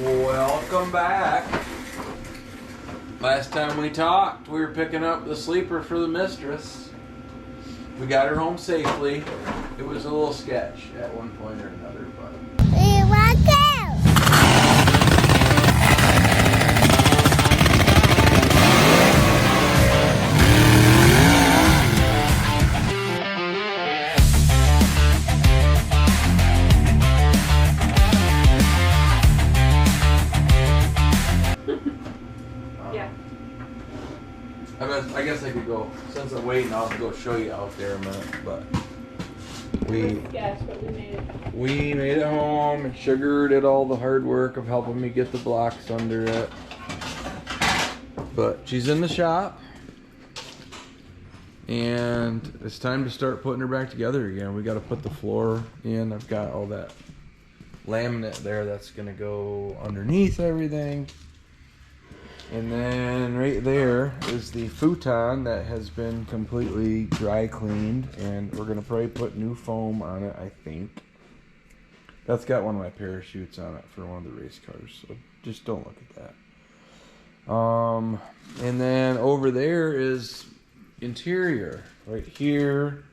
Welcome back. Last time we talked, we were picking up the sleeper for the mistress. We got her home safely. It was a little sketch at one point or another, but... I guess I could go, since I'm waiting, I'll go show you out there a minute, but we made it home, and Sugar did all the hard work of helping me get the blocks under it. But she's in the shop, and it's time to start putting her back together again. We got to put the floor in. I've got all that laminate there that's going to go underneath everything. And then right there is the futon that has been completely dry cleaned, and we're gonna probably put new foam on it, I think. That's got one of my parachutes on it for one of the race cars, so just don't look at that. And then over there is interior. Right here,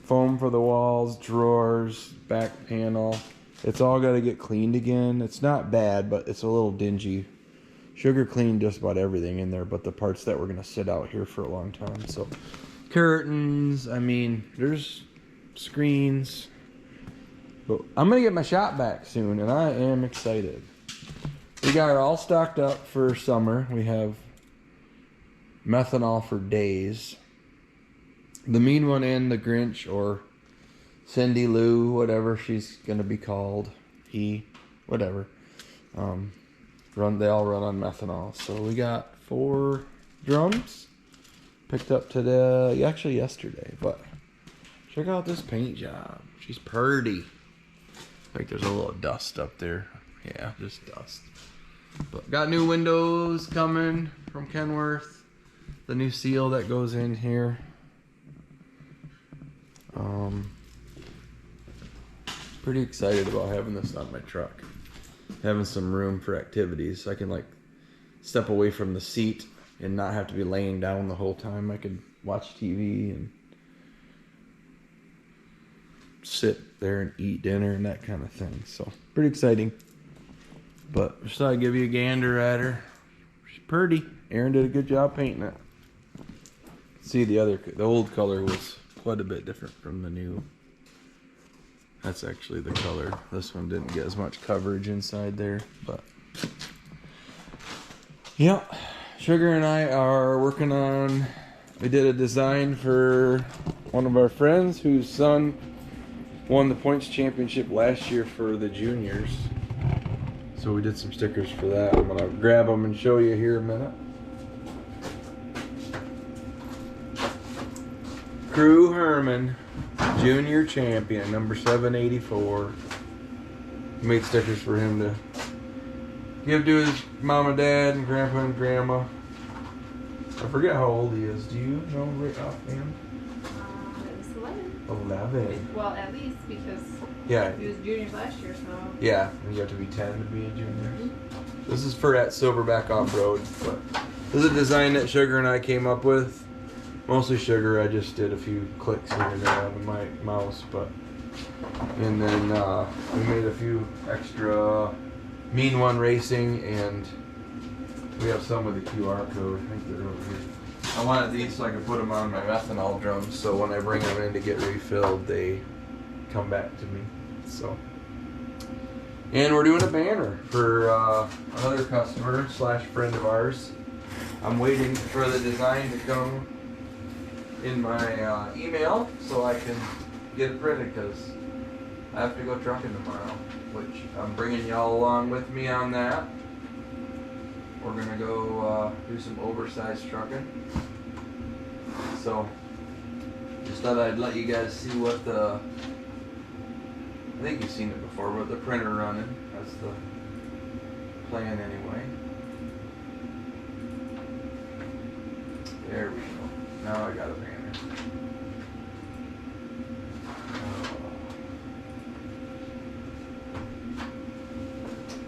foam for the walls, drawers, back panel. It's all gotta get cleaned again. It's not bad, but it's a little dingy. Sugar cleaned just about everything in there, but the parts that were gonna sit out here for a long time. So curtains, I mean, there's screens. But I'm gonna get my shop back soon, and I am excited. We got her all stocked up for summer. We have methanol for days. The mean one and the Grinch, or Cindy Lou, whatever she's gonna be called, whatever. They all run on methanol. So we got 4 drums picked up today, actually yesterday. But check out this paint job. She's purty. Like there's a little dust up there. Yeah, just dust. But got new windows coming from Kenworth. The new seal that goes in here. Pretty excited about having this on my truck. Having some room for activities. I can like step away from the seat and not have to be laying down the whole time. I could watch TV and sit there and eat dinner and that kind of thing. So pretty exciting. But just thought I'd give you a gander at her. She's pretty. Aaron did a good job painting it. See, the old color was quite a bit different from the new. That's actually the color. This one didn't get as much coverage inside there, but yeah. Sugar and I are working on, we did a design for one of our friends whose son won the points championship last year for the juniors. So we did some stickers for that. I'm gonna grab them and show you here in a minute. Crew Herman, junior champion, number 784. Made stickers for him to give to his mom and dad and grandpa and grandma. I forget how old he is. Do you know right offhand? It was 11. 11. Well, at least because yeah, he was juniors last year, so. Yeah, you have to be 10 to be a junior. Mm-hmm. This is for at Silverback Off-Road, but this is a design that Sugar and I came up with. Mostly Sugar. I just did a few clicks here and there on my mouse, and then we made a few extra Mean One Racing, and we have some with the QR code. I think they're over here. I wanted these so I could put them on my methanol drums, so when I bring them in to get refilled, they come back to me. So, and we're doing a banner for another customer / friend of ours. I'm waiting for the design to come in my email so I can get it printed, because I have to go trucking tomorrow, which I'm bringing y'all along with me on that. We're gonna go do some oversized trucking. So just thought I'd let you guys see what I think you've seen it before, but the printer running. That's the plan anyway. There we go. Now I got a banner.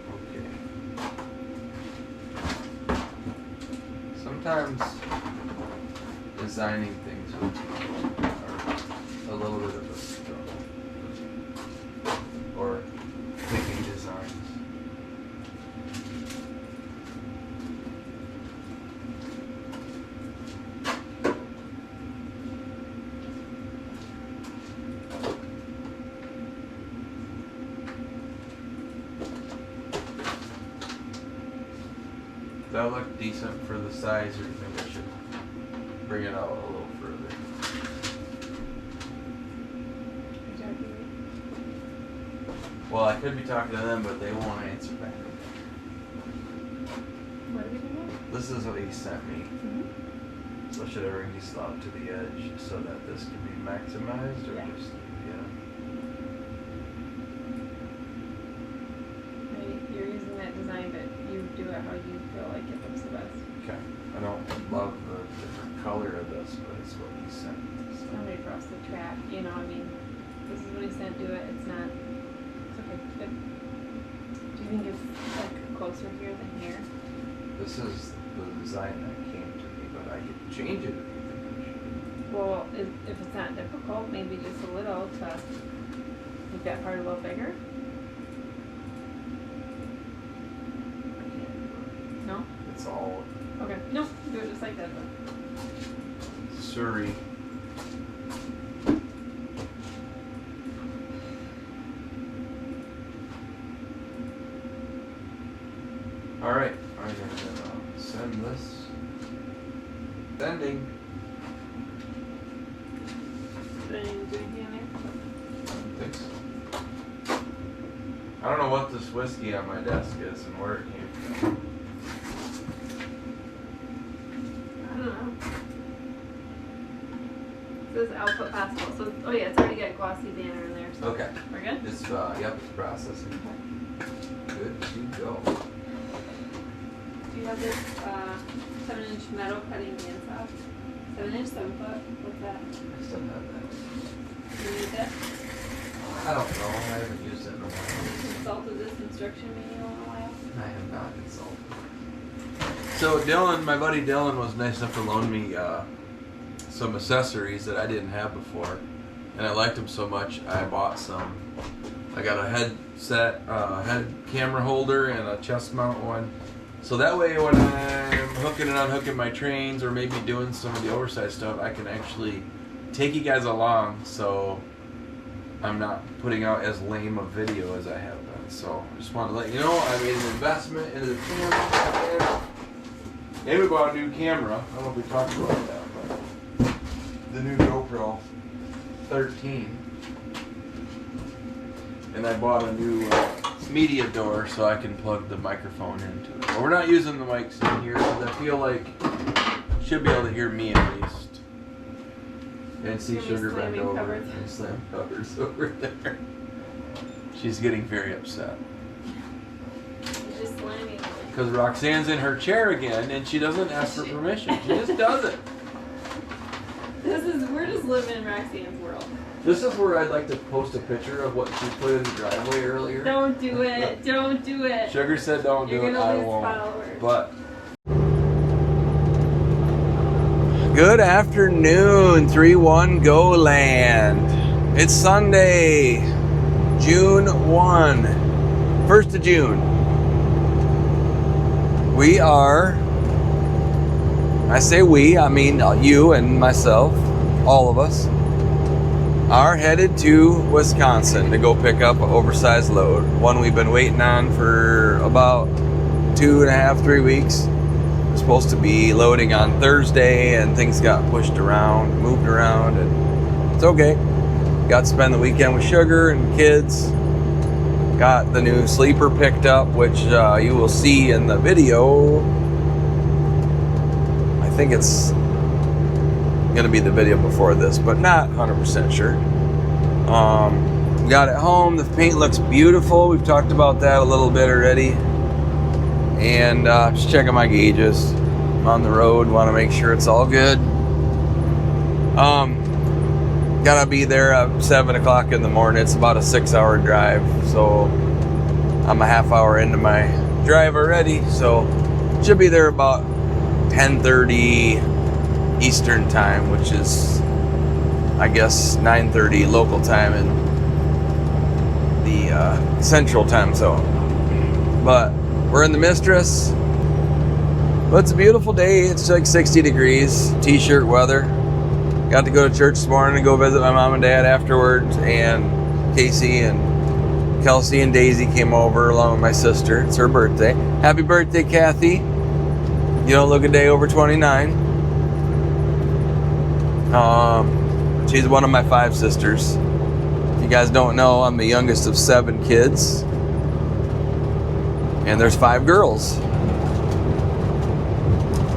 Okay. sometimes designing things are a little bit of a struggle. Or picking designs. Does that look decent for the size, or do you think I should bring it out a little further? Well, I could be talking to them, but they won't answer back. What are we doing? This is what he sent me. Mm-hmm. So should I bring these out to the edge so that this can be maximized, or Yeah. just, yeah? You're using that design, but you do it how you feel like it looks the best. Okay. I don't love the different color of this, but it's what he sent. So. Somebody for us to track, you know, I mean, this is what he sent, do it, it's not, it's okay, good. Do you think it's like closer here than here? This is the design that came to me, but I could change it if you think I should. Well, if it's not difficult, maybe just a little to make that part a little bigger. I can't do it. No? It's all Okay, no, do it just like that then. Surrey. Alright, I'm gonna send this. Sending. Do I need to do anything in there? I don't think so. I don't know what this whiskey on my desk is and where it came from. I don't know. It says output possible, so, oh yeah, it's already got glossy banner in there, so. Okay. We're good? It's, yep, it's processing. Good to go. Do you have this, 7-inch metal cutting bandsaw? 7-inch, 7-foot, what's that? I still have that. Do you need that? I don't know. I haven't used it in a while. Have you consulted this instruction manual in a while? I have not consulted. So Dylan, my buddy Dylan, was nice enough to loan me some accessories that I didn't have before, and I liked them so much I bought some. I got a headset, head camera holder, and a chest mount one. So that way, when I'm hooking and unhooking my trains, or maybe doing some of the oversized stuff, I can actually take you guys along. So I'm not putting out as lame a video as I have been. So I just wanted to let you know I made an investment into the camera. Maybe we bought a new camera. I don't know if we talked about that, but the new GoPro 13. And I bought a new media door so I can plug the microphone into it. But we're not using the mics in here because I feel like you should be able to hear me at least. And see Maybe Sugar bend slamming over cupboards. and slam covers over there. She's getting very upset. It's just slamming. Because Roxanne's in her chair again and she doesn't ask for permission. She just does it. We're just living in Roxanne's world. This is where I'd like to post a picture of what she put in the driveway earlier. Don't do it. Don't do it. Sugar said don't do You're it. gonna I lose won't. followers. But good afternoon, 3-1 Go Land. It's Sunday, June 1, 1st of June. We are, I say we, I mean you and myself, all of us, are headed to Wisconsin to go pick up an oversized load. One we've been waiting on for about 2.5, 3 weeks. We're supposed to be loading on Thursday and things got pushed around, moved around, and it's okay. Got to spend the weekend with Sugar and kids. Got the new sleeper picked up, which you will see in the video. I think it's going to be the video before this, but not 100% sure. We got it home. The paint looks beautiful. We've talked about that a little bit already. And just checking my gauges. I'm on the road. Want to make sure it's all good. Gotta be there at 7 o'clock in the morning. It's about a 6-hour drive. So I'm a half hour into my drive already. So should be there about 10:30 Eastern time, which is, I guess, 9:30 local time in the Central time zone. But we're in the Mistress. But it's a beautiful day. It's like 60 degrees, t-shirt weather. Got to go to church this morning and go visit my mom and dad afterwards. And Casey and Kelsey and Daisy came over along with my sister. It's her birthday. Happy birthday, Kathy. You don't look a day over 29. She's one of my 5 sisters. If you guys don't know, I'm the youngest of 7 kids. And there's 5 girls.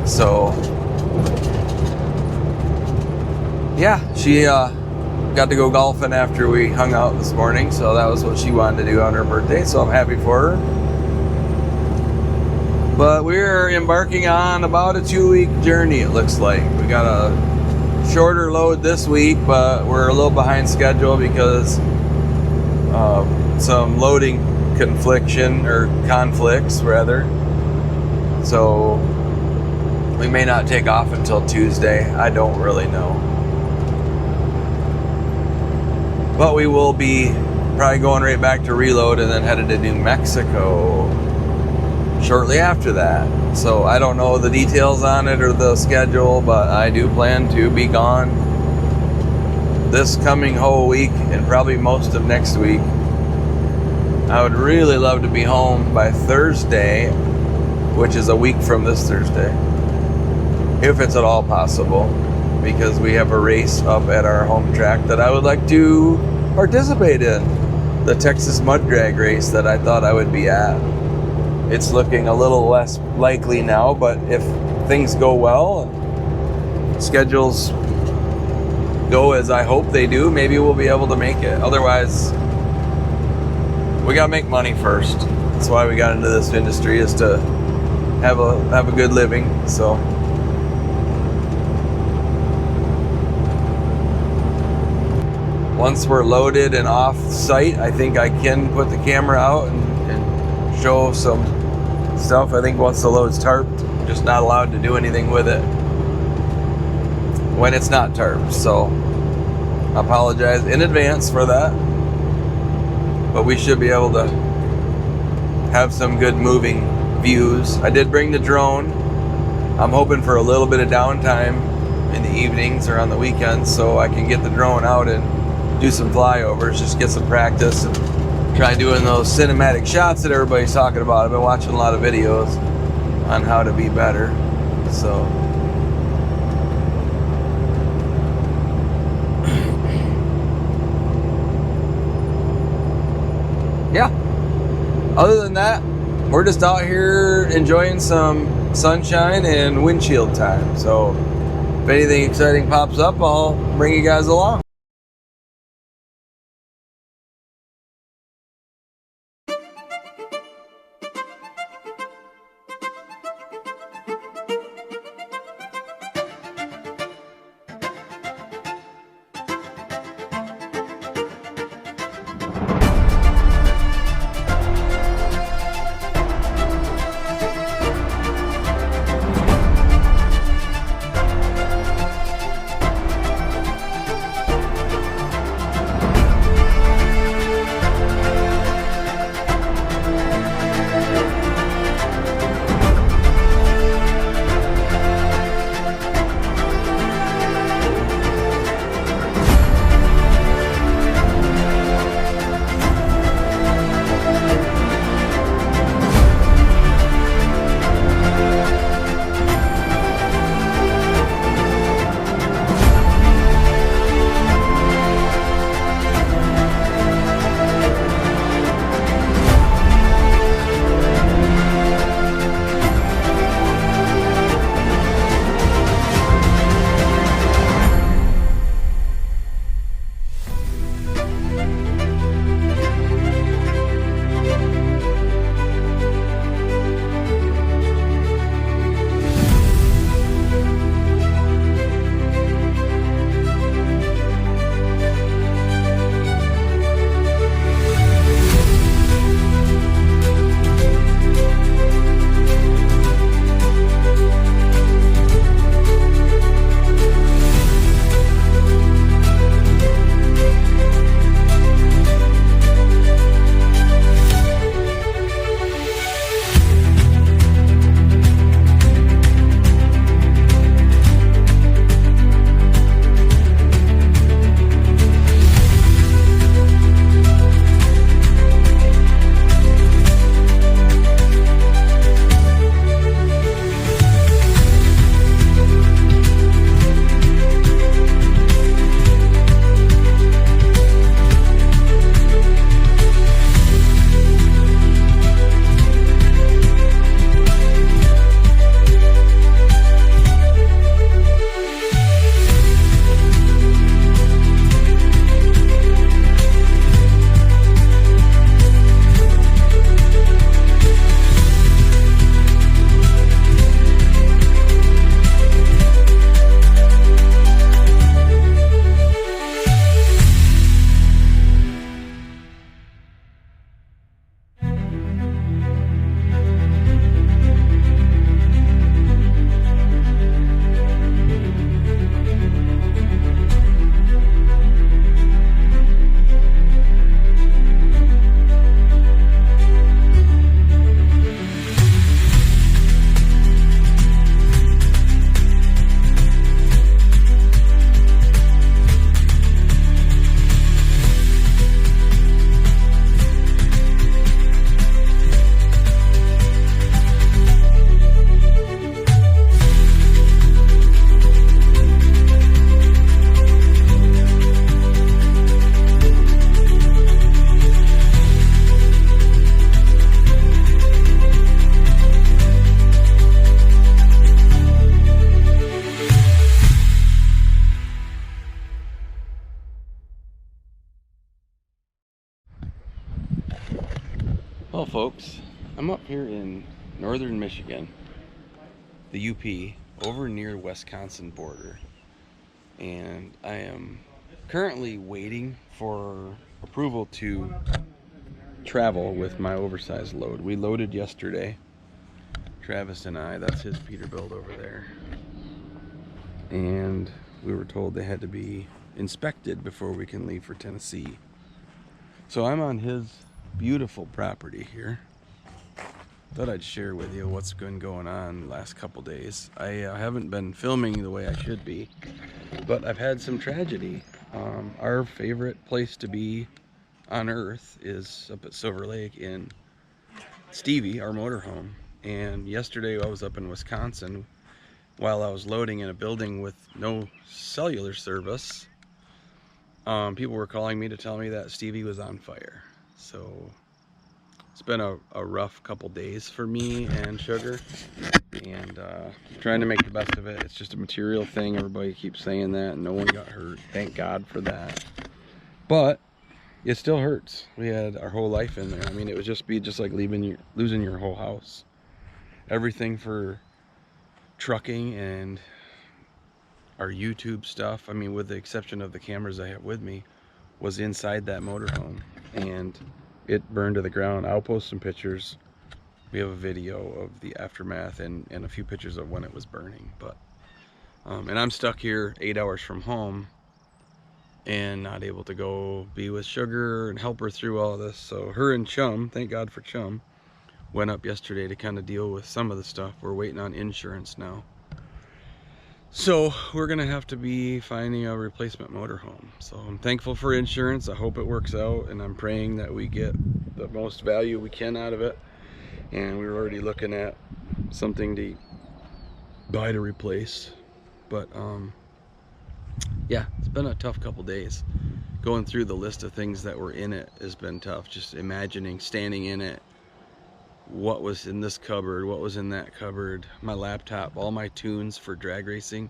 So, yeah, she got to go golfing after we hung out this morning. So that was what she wanted to do on her birthday. So I'm happy for her. But we're embarking on about a 2-week journey, it looks like. We got a shorter load this week, but we're a little behind schedule because some loading conflicts rather. So we may not take off until Tuesday. I don't really know. But we will be probably going right back to reload and then headed to New Mexico shortly after that. So I don't know the details on it or the schedule, but I do plan to be gone this coming whole week and probably most of next week. I would really love to be home by Thursday, which is a week from this Thursday, if it's at all possible, because we have a race up at our home track that I would like to participate in, the Texas Mud Drag race that I thought I would be at. It's looking a little less likely now, but if things go well, schedules go as I hope they do, maybe we'll be able to make it. Otherwise, we gotta make money first. That's why we got into this industry, is to have a good living. So once we're loaded and off site, I think I can put the camera out and show some stuff. I think once the load's tarped, I'm just not allowed to do anything with it when it's not tarped. So I apologize in advance for that, but we should be able to have some good moving views. I did bring the drone. I'm hoping for a little bit of downtime in the evenings or on the weekends so I can get the drone out and do some flyovers, just get some practice and try doing those cinematic shots that everybody's talking about. I've been watching a lot of videos on how to be better. So yeah, other than that, we're just out here enjoying some sunshine and windshield time. So if anything exciting pops up, I'll bring you guys along. Well, folks, I'm up here in northern Michigan, the UP, over near Wisconsin border, and I am currently waiting for approval to travel with my oversized load. We loaded yesterday, Travis and I. That's his Peterbilt over there, and we were told they had to be inspected before we can leave for Tennessee. So I'm on his beautiful property here. Thought I'd share with you what's been going on the last couple days. I haven't been filming the way I should be, but I've had some tragedy. Our favorite place to be on earth is up at Silver Lake in Stevie, our motorhome. And yesterday I was up in Wisconsin while I was loading in a building with no cellular service. People were calling me to tell me that Stevie was on fire. So it's been a rough couple days for me and Sugar, and trying to make the best of it. It's just a material thing. Everybody keeps saying that, and no one got hurt. Thank God for that. But it still hurts. We had our whole life in there. I mean, it would just be just like losing your whole house. Everything for trucking and our YouTube stuff, I mean, with the exception of the cameras I have with me, was inside that motorhome, and it burned to the ground. I'll post some pictures. We have a video of the aftermath and a few pictures of when it was burning. But and I'm stuck here 8 hours from home and not able to go be with Sugar and help her through all of this. So her and Chum, thank God for Chum, went up yesterday to kind of deal with some of the stuff. We're waiting on insurance now. So we're gonna have to be finding a replacement motorhome. So I'm thankful for insurance. I hope it works out, and I'm praying that we get the most value we can out of it. And we were already looking at something to buy to replace. But yeah, it's been a tough couple days. Going through the list of things that were in it has been tough. Just imagining standing in it, what was in this cupboard, what was in that cupboard, my laptop, all my tunes for drag racing,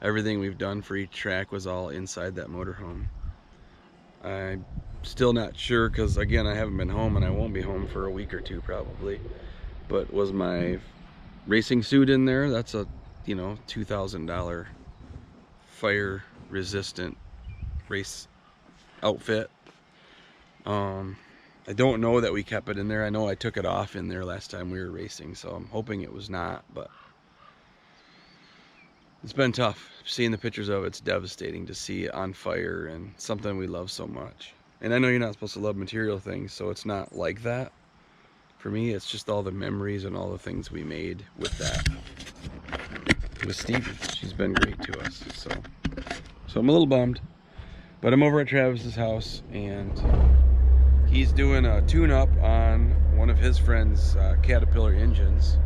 everything we've done for each track was all inside that motorhome. I'm still not sure, because again, I haven't been home, and I won't be home for a week or two probably. But was my racing suit in there? That's a, you know, $2,000 fire resistant race outfit. I don't know that we kept it in there. I know I took it off in there last time we were racing, so I'm hoping it was not, but it's been tough. Seeing the pictures of it's devastating to see it on fire, and something we love so much. And I know you're not supposed to love material things, so it's not like that. For me, it's just all the memories and all the things we made with that. With Stevie, she's been great to us, so I'm a little bummed. But I'm over at Travis's house, and he's doing a tune-up on one of his friend's Caterpillar engines.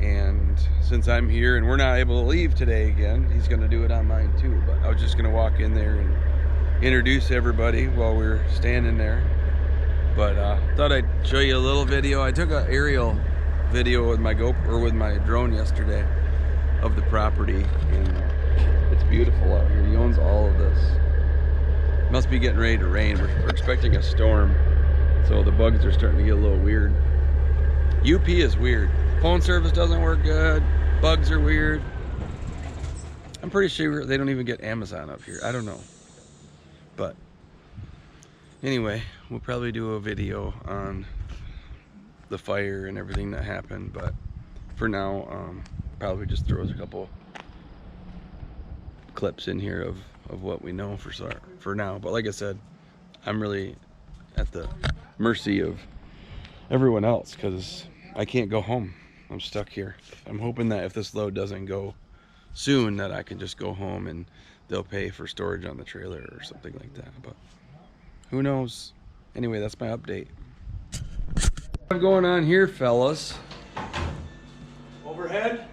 And since I'm here and we're not able to leave today again, he's going to do it on mine too. But I was just going to walk in there and introduce everybody while we're standing there. But thought I'd show you a little video. I took an aerial video with my GoPro, or with my drone yesterday, of the property, and it's beautiful out here. He owns all of this. Must be getting ready to rain. We're expecting a storm, so the bugs are starting to get a little weird. UP is weird. Phone service doesn't work good. Bugs are weird. I'm pretty sure they don't even get Amazon up here. I don't know. But anyway, we'll probably do a video on the fire and everything that happened. But for now, probably just throws a couple clips in here of what we know for now. But like I said, I'm really at the mercy of everyone else, because I can't go home. I'm stuck here. I'm hoping that if this load doesn't go soon, that I can just go home and they'll pay for storage on the trailer or something like that. But who knows? Anyway, that's my update. What's going on here, fellas? Overhead,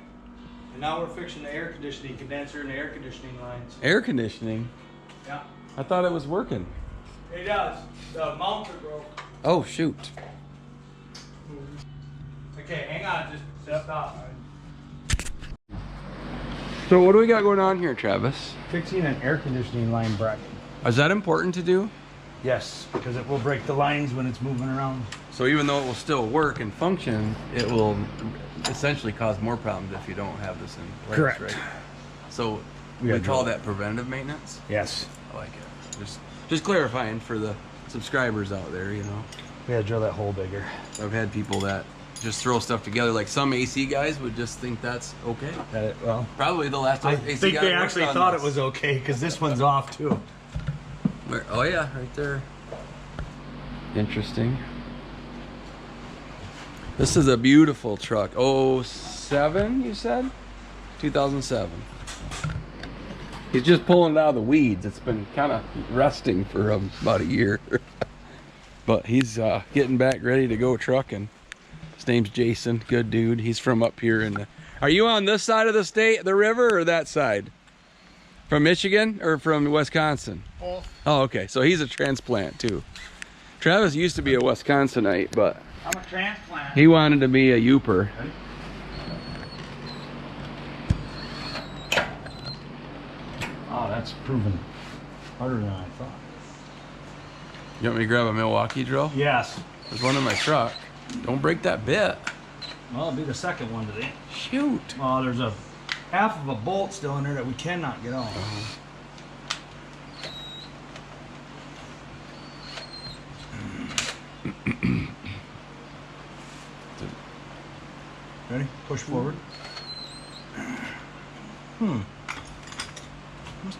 and now we're fixing the air conditioning condenser and the air conditioning lines. Air conditioning? Yeah. I thought it was working. It does. The mounts are broke. Oh, shoot. Okay, hang on, just step out. So what do we got going on here, Travis? Fixing an air conditioning line bracket. Is that important to do? Yes, because it will break the lines when it's moving around. So even though it will still work and function, it will essentially cause more problems if you don't have this in place, Correct. right? So We we gotta call drill that preventative maintenance? Yes. I like it. Just clarifying for the subscribers out there, you know. We gotta drill that hole bigger. I've had people that just throw stuff together. Like some AC guys would just think that's okay. Well, Probably the last I AC think guy they worked actually on thought this. it was okay because this one's off too. Oh yeah, right there. Interesting. This is a beautiful truck. 07, you said? 2007. He's just pulling it out of the weeds. It's been kind of resting for about a year. But he's getting back ready to go trucking. His name's Jason. Good dude. He's from up here in the... Are you on this side of the state, the river, or that side? From Michigan or from Wisconsin? Both. Oh, okay. So he's a transplant too. Travis used to be a Wisconsinite, but I'm a transplant. he wanted to be a Youper. Oh, that's proven harder than I thought. You want me to grab a Milwaukee drill? Yes. There's one in my truck. Don't break that bit. Well, it'll be the second one today. Shoot. Well, there's a half of a bolt still in there that we cannot get off. Ready? Push forward. Must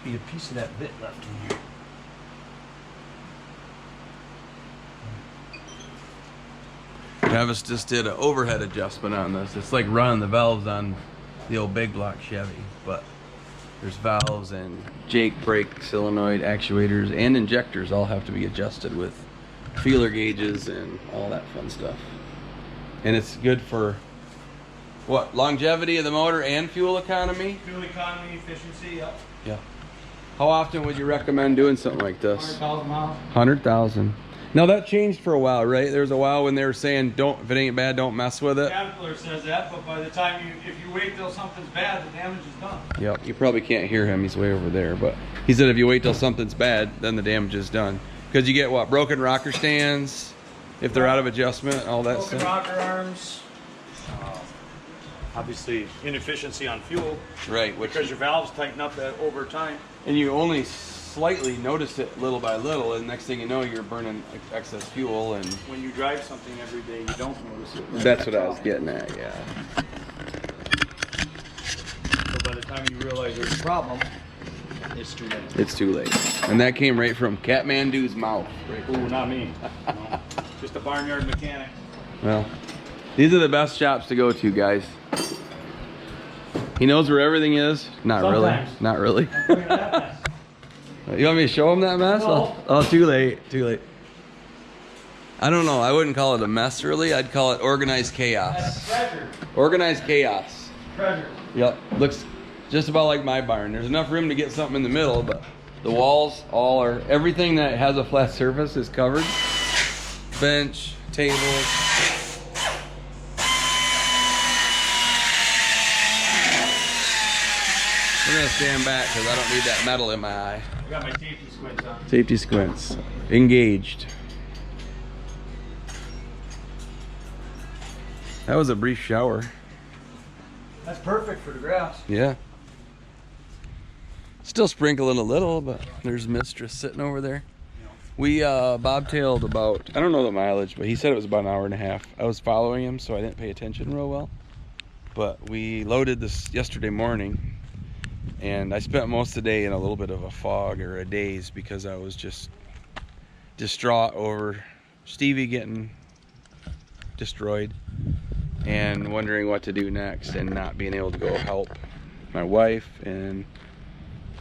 be a piece of that bit left in here. Travis just did an overhead adjustment on this. It's like running the valves on the old big block Chevy, but there's valves and Jake brake solenoid actuators and injectors all have to be adjusted with feeler gauges and all that fun stuff. And it's good for what, longevity of the motor and fuel economy? Fuel economy, efficiency, yep. Yeah. How often would you recommend doing something like this? 100,000 miles. 100,000. Now that changed for a while, right? There was a while when they were saying, "Don't, if it ain't bad, don't mess with it." Caterpillar says that, but by the time if you wait till something's bad, the damage is done. Yep. You probably can't hear him. He's way over there. But he said if you wait till something's bad, then the damage is done. Because you get what, broken rocker stands, if they're out of adjustment, all that Broken stuff. rocker arms. Obviously, inefficiency on fuel Right. Which, because your valves tighten up that over time. and you only slightly notice it little by little, and next thing you know, you're burning excess fuel, and When you drive something every day, you don't notice it. that's what I was getting at. Yeah. So by the time you realize there's a problem, it's too late. It's too late. And that came right from Kathmandu's mouth. Right. Ooh, not me. No. Just a barnyard mechanic. Well, these are the best shops to go to, guys. He knows where everything is. Not Sometimes. really. Not really. Look at that mess. You want me to show him that mess? No. Oh, too late. Too late. I don't know. I wouldn't call it a mess, really. I'd call it organized chaos. That's treasure. Organized chaos. Treasure. Yep. Looks just about like my barn. There's enough room to get something in the middle, but the walls all are, everything that has a flat surface is covered. Bench, table. I'm gonna stand back because I don't need that metal in my eye. I got my safety squints on. Safety squints. Engaged. That was a brief shower. That's perfect for the grass. Yeah. Still sprinkling a little, but there's Mistress sitting over there. We bobtailed about, I don't know the mileage, but he said it was about an hour and a half. I was following him, so I didn't pay attention real well. But we loaded this yesterday morning, and I spent most of the day in a little bit of a fog or a daze because I was just distraught over Stevie getting destroyed and wondering what to do next and not being able to go help my wife and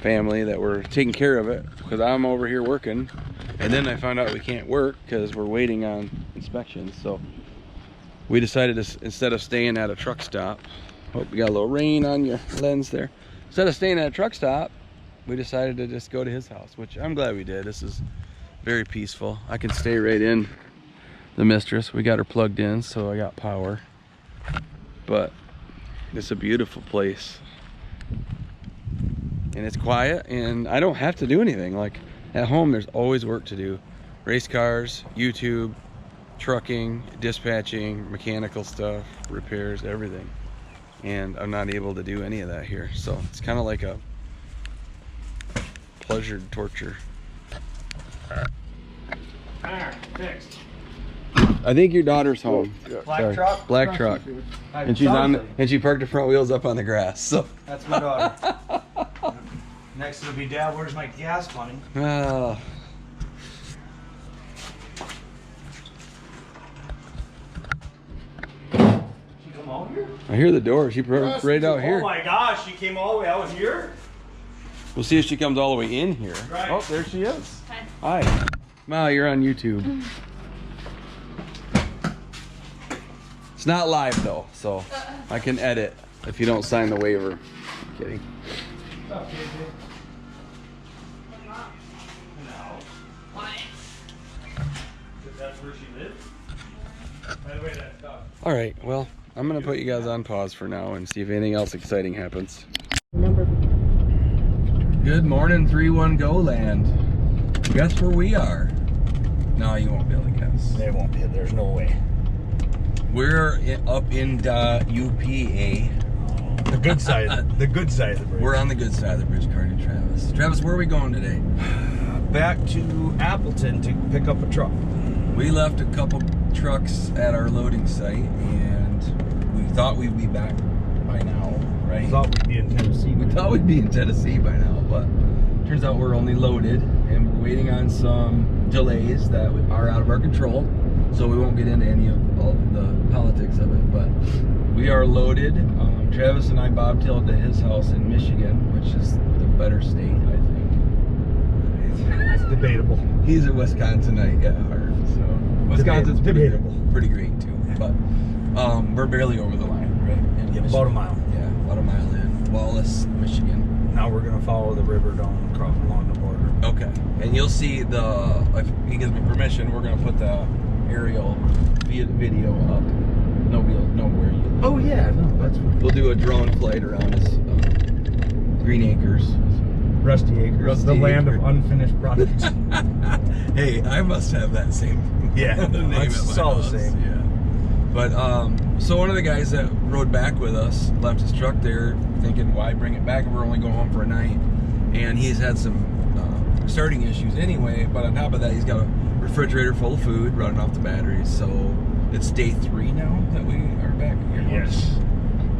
family that were taking care of it because I'm over here working. And then I found out we can't work because we're waiting on inspections. So we decided to, instead of staying at a truck stop, hope you got a little rain on your lens there. Instead of staying at a truck stop, we decided to just go to his house, which I'm glad we did. This is very peaceful. I can stay right in the Mistress. We got her plugged in, so I got power. But it's a beautiful place. And it's quiet, and I don't have to do anything. Like at home, there's always work to do. race cars, YouTube, trucking, dispatching, mechanical stuff, repairs, everything. And I'm not able to do any of that here. So it's kind of like a pleasure torture. There, fixed. I think your daughter's home. Black truck? Black truck. And she's and she parked her front wheels up on the grass. So That's my daughter. Next it'll be, Dad, where's my gas money? She come out here? I hear the door. She right out here. Oh my gosh, she came all the way out here? We'll see if she comes all the way in here. Right. Oh, there she is. Hi. Ma, you're on YouTube. It's not live though, so I can edit if you don't sign the waiver. Kidding. What's up, JJ? Why? That's where she lives? By the way, that's tough. All right, well, I'm gonna put you guys on pause for now and see if anything else exciting happens. Good morning, 3-1 Go Land. Guess where we are? No, you won't be able to guess. They won't be. There's no way. We're up in the UPA. The good side. The good side of the bridge. We're on the good side of the bridge, according to Travis. Travis, where are we going today? back to Appleton to pick up a truck. We left a couple trucks at our loading site, and we thought we'd be back by now, right? We thought we'd be in Tennessee. We thought we'd be in Tennessee by now, but turns out we're only loaded, and we're waiting on some delays that are out of our control, so we won't get into any of all the politics of it, but we are loaded. Travis and I bobtailed to his house in Michigan, which is the better state, I think. It's debatable. He's a Wisconsinite at heart, so Wisconsin's debatable. Pretty great too. But we're barely over the line, right? In Yeah, Michigan. about a mile. Yeah, about a mile in Wallace, Michigan. Now we're gonna follow the river down across along the border. Okay, and you'll see if he gives me permission, we're gonna put the aerial video up. Nobody will know where you live. Oh yeah, no, that's fine. We'll do a drone flight around this Green Acres. Rusty Acres, Rusty the land Acre. of unfinished products. Hey, I must have that same Yeah, name at it's my all the house. same. Yeah. But so one of the guys that rode back with us left his truck there, thinking, why bring it back if we're only going home for a night? And he's had some starting issues anyway. But on top of that, he's got a refrigerator full of food running off the batteries. So it's day 3 now that we are back here. Yes.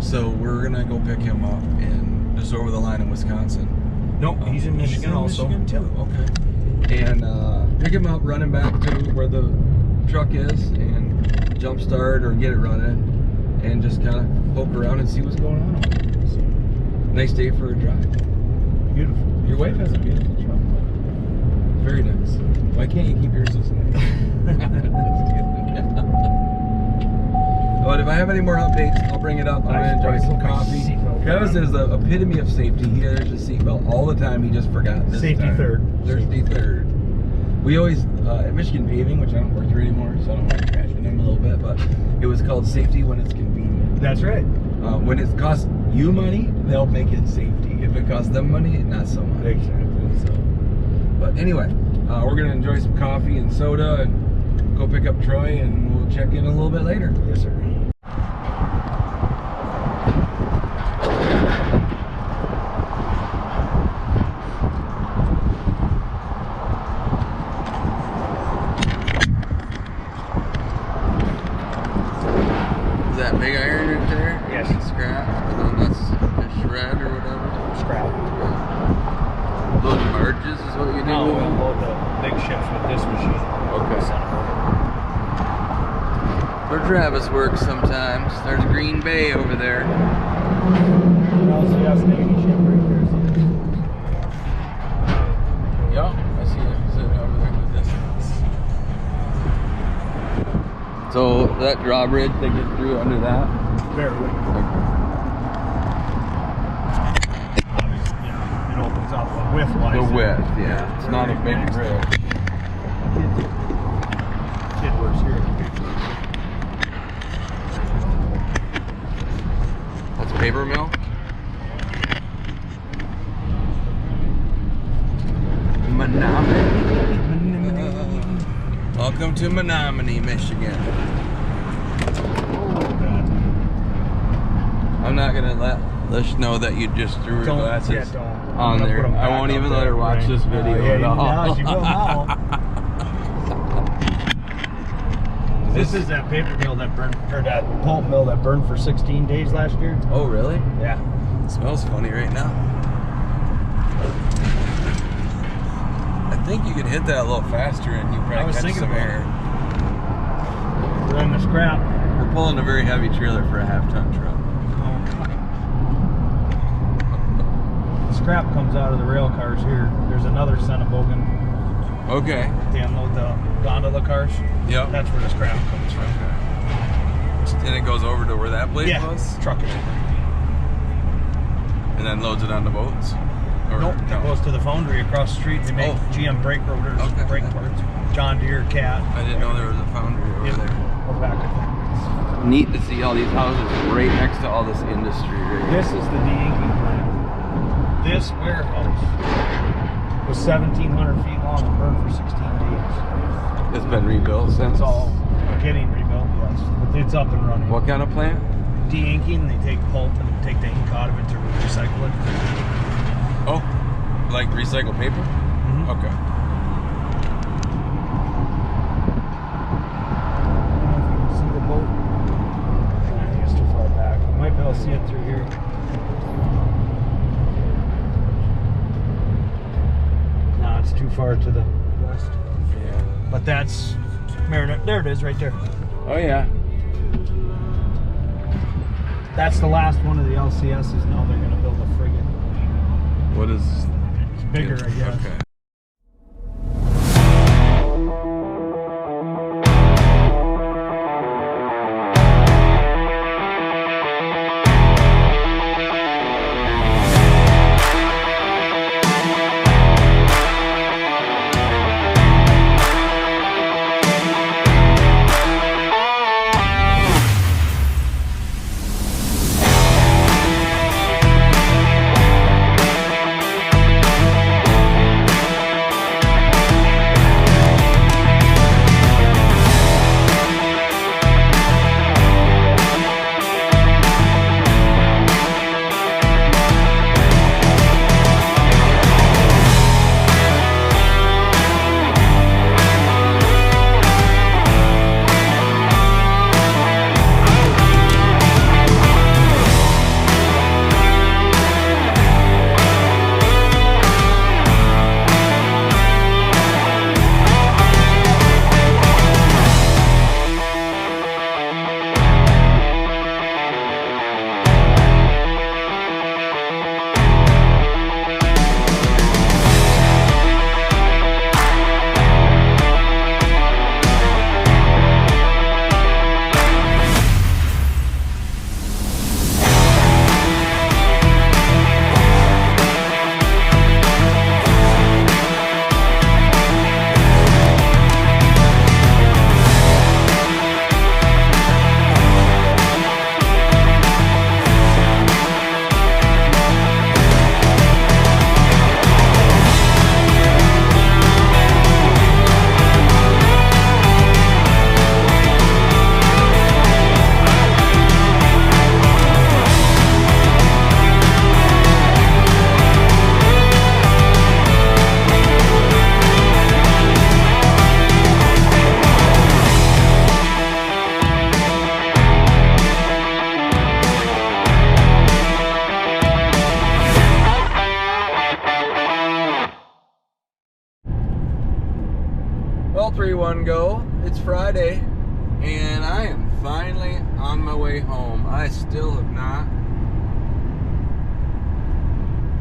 So we're gonna go pick him up and just over the line in Wisconsin. Nope, he's in Michigan also. Michigan too. Okay. And pick him up, run him back to where the truck is, and jump start or get it running, and just kind of poke around and see what's going on. So, nice day for a drive. Beautiful. Your wife has a beautiful truck. Very nice. Why can't you keep yours this nice? But if I have any more updates, I'll bring it up. I'm gonna enjoy some coffee. Travis is the epitome of safety. He wears his seatbelt all the time. He just forgot this Safety time. third. Safety third. We always at Michigan Paving, which I don't work here anymore, so I don't want to trash the name a little bit, but it was called safety when it's convenient. That's right. When it costs you money, they'll make it safety. If it costs them money, not so much. Exactly. So, but anyway, we're gonna enjoy some coffee and soda and go pick up Troy, and we'll check in a little bit later. Yes, sir. Is that big iron right there? Yes. Scrap, and then that's a shred or whatever. Scrap. Load barges is what you do? No, we'll load the big ships with this machine. Okay. Send them over. Where Travis works sometimes. There's Green Bay over there. Also, that's Navy ship right there. Yep, I see it sitting over there in the distance. So that drawbridge, they get through under that? Barely. Yeah, it opens up the width-wise. The width, yeah. It's not a big bridge. Kid works here. That's a paper mill? to Menominee, Michigan. Oh, God. I'm not gonna let Lish know that you just threw her glasses don't. on there. I won't even let her watch this video at all. No, she will now. This is that paper mill that burned, or that pulp mill that burned for 16 days last year. Oh, really? Yeah. It smells funny right now. I think you could hit that a little faster and you probably catch some air. Then the scrap. We're pulling a very heavy trailer for a half-ton truck. The scrap comes out of the rail cars here. There's another Centebogen. Okay. They unload the gondola cars. Yep. That's where the scrap comes from. And it goes over to where that place was? Truck it over. And then loads it on the boats? Or, Nope, it goes to the foundry across the street. They make GM brake rotors, brake parts. John Deere, Cat. I didn't know there was a foundry over there. We're back at that. Neat to see all these houses right next to all this industry right here. This is the de-inking plant. This warehouse was 1,700 feet long and burned for 16 days. It's been rebuilt since? It's all getting rebuilt, yes. But it's up and running. What kind of plant? De-inking, they take pulp and take the ink out of it to recycle it. Oh, like recycled paper? Mm-hmm. Okay. See the boat? I think it's too far back. You might be able to see it through here. No, it's too far to the west. Yeah. But that's Mariner. There it is, right there. Oh, yeah. That's the last one of the LCSs. Now they're going to build a frigate. What is... It's bigger, I guess. Okay. Well, 3-1 go. It's Friday, and I am finally on my way home. I still have not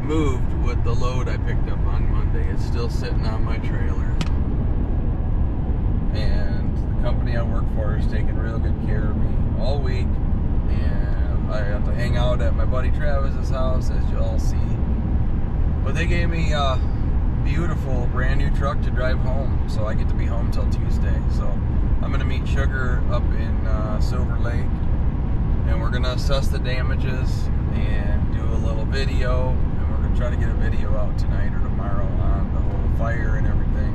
moved with the load I picked up on Monday. It's still sitting on my trailer. And the company I work for is taking real good care of me all week. And I got to hang out at my buddy Travis's house, as you all see. But they gave me a beautiful brand new truck to drive home, so I get to be home till Tuesday. So I'm gonna meet Sugar up in Silver Lake, and we're gonna assess the damages and do a little video, and we're gonna try to get a video out tonight or tomorrow on the whole fire and everything.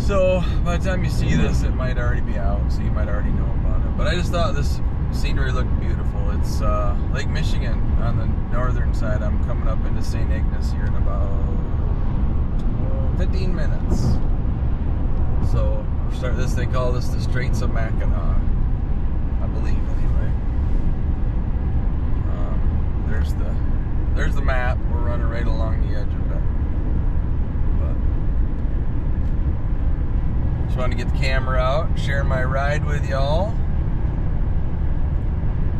So by the time you see this, it might already be out, so you might already know about it. But I just thought this scenery looked beautiful. It's Lake Michigan on the northern side. I'm coming up into St. Ignace here in about 15 minutes. So we're starting this. They call this the Straits of Mackinac, I believe, anyway. There's the map. We're running right along the edge of it. Just wanted to get the camera out, share my ride with y'all.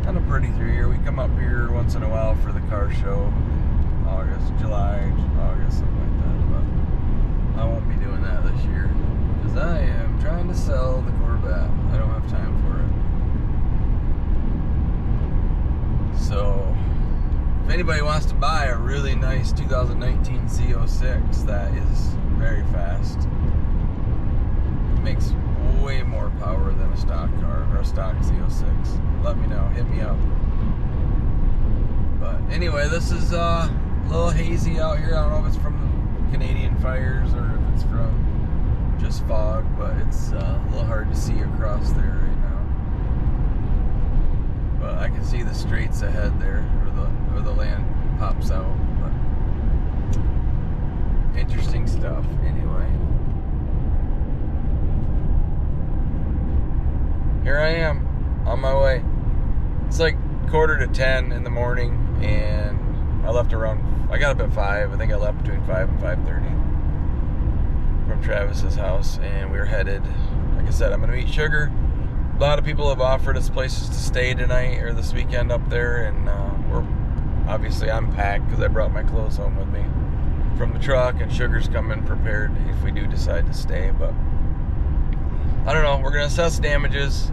Kind of pretty through here. We come up here once in a while for the car show in August, July, August, something like that. But I won't be doing that this year because I am trying to sell the Corvette. I don't have time for it. So, if anybody wants to buy a really nice 2019 Z06 that is very fast, makes way more power than a stock car or a stock Z06, let me know, hit me up. But anyway, this is a little hazy out here. I don't know if it's from the Canadian fires or if it's from just fog, but it's a little hard to see across there right now. But I can see the straits ahead there, or the land pops out. But interesting stuff anyway. Here I am, on my way. It's like 9:45 in the morning, and I got up at 5. I think I left between 5 and 5:30 from Travis's house, and we were headed, like I said, I'm going to meet Sugar. A lot of people have offered us places to stay tonight or this weekend up there, and I'm packed because I brought my clothes home with me from the truck, and Sugar's coming prepared if we do decide to stay. But I don't know, we're going to assess damages,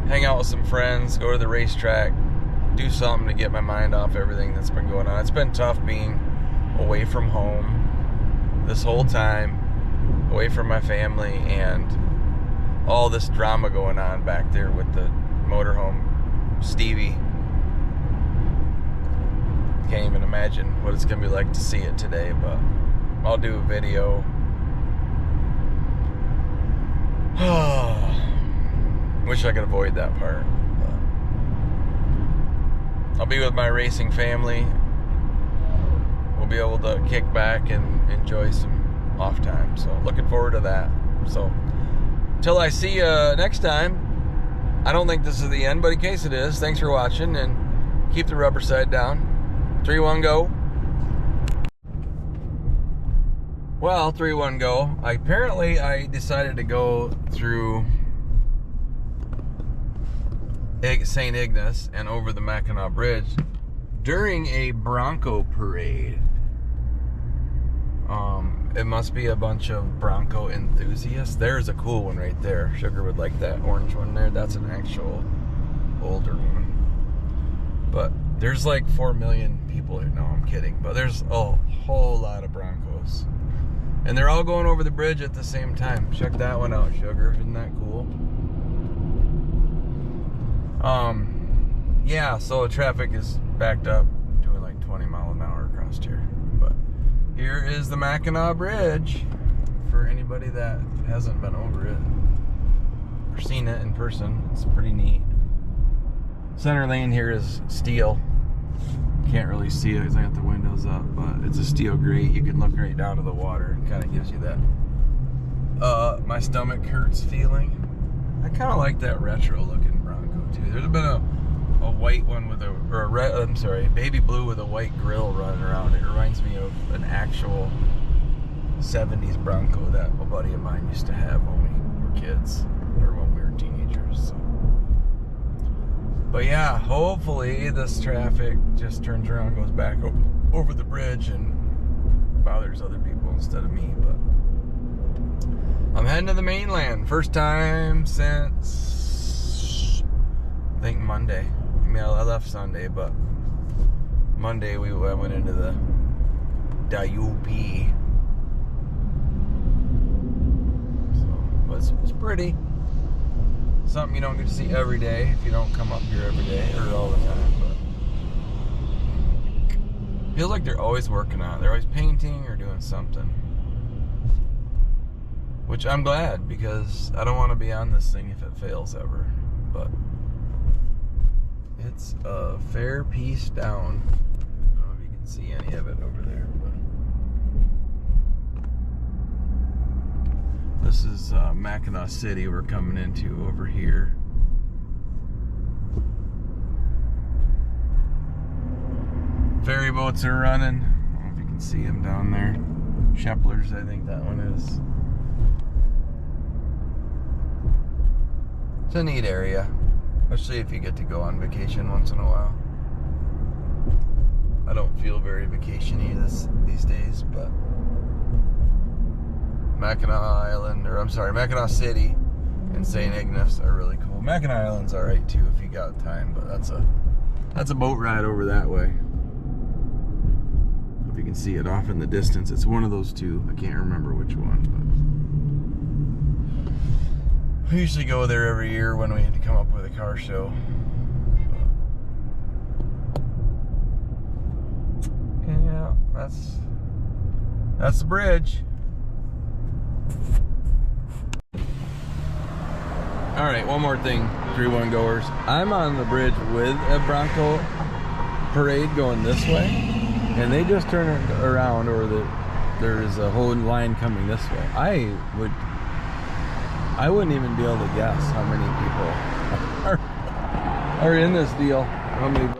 hang out with some friends, go to the racetrack, do something to get my mind off everything that's been going on. It's been tough being away from home this whole time, away from my family, and all this drama going on back there with the motorhome. Stevie. Can't even imagine what it's going to be like to see it today, but I'll do a video. Wish I could avoid that part, but I'll be with my racing family. We'll be able to kick back and enjoy some off time, so looking forward to that. So till I see you next time, I don't think this is the end, but in case it is, thanks for watching, and keep the rubber side down. 3, 1, go. Well, 3, 1, go. Apparently, I decided to go through St. Ignace and over the Mackinac Bridge during a Bronco parade. It must be a bunch of Bronco enthusiasts. There's a cool one right there. Sugar would like that orange one there. That's an actual older one. But there's like 4 million people here. No, I'm kidding. But there's a whole lot of Broncos. And they're all going over the bridge at the same time. Check that one out, Sugar. Isn't that cool? Yeah, so traffic is backed up, doing like 20 miles an hour across here. But here is the Mackinac Bridge for anybody that hasn't been over it or seen it in person. It's pretty neat. Center lane here is steel. Can't really see it because I got the windows up, but it's a steel grate. You can look right down to the water. It kind of gives you that my stomach hurts feeling. I kind of like that retro looking Bronco too. There's been a white one with baby blue with a white grill running around. It reminds me of an actual 70s Bronco that a buddy of mine used to have when we were kids or when we were teenagers. So. But yeah, hopefully this traffic just turns around and goes back over the bridge and bothers other people instead of me. But I'm heading to the mainland. First time since, I think, Monday. I mean, I left Sunday, but Monday I went into the Diup. So, but it's pretty. Something you don't get to see every day if you don't come up here every day or all the time. But feels like they're always working on it. They're always painting or doing something. Which I'm glad, because I don't want to be on this thing if it fails ever. But it's a fair piece down. I don't know if you can see any of it over there, but this is Mackinac City we're coming into over here. Ferry boats are running. I don't know if you can see them down there. Shepler's, I think that one is. It's a neat area, especially if you get to go on vacation once in a while. I don't feel very vacation-y these days, but Mackinac City and St. Ignace are really cool. Mackinac Island's alright too if you got time, but that's a boat ride over that way. If you can see it off in the distance, it's one of those two. I can't remember which one, but we usually go there every year when we had to come up with a car show. Okay, yeah, that's the bridge. All right, one more thing, 3-1 goers. I'm on the bridge with a Bronco parade going this way, and they just turned around, or there's a whole line coming this way. I wouldn't even be able to guess how many people are in this deal. How many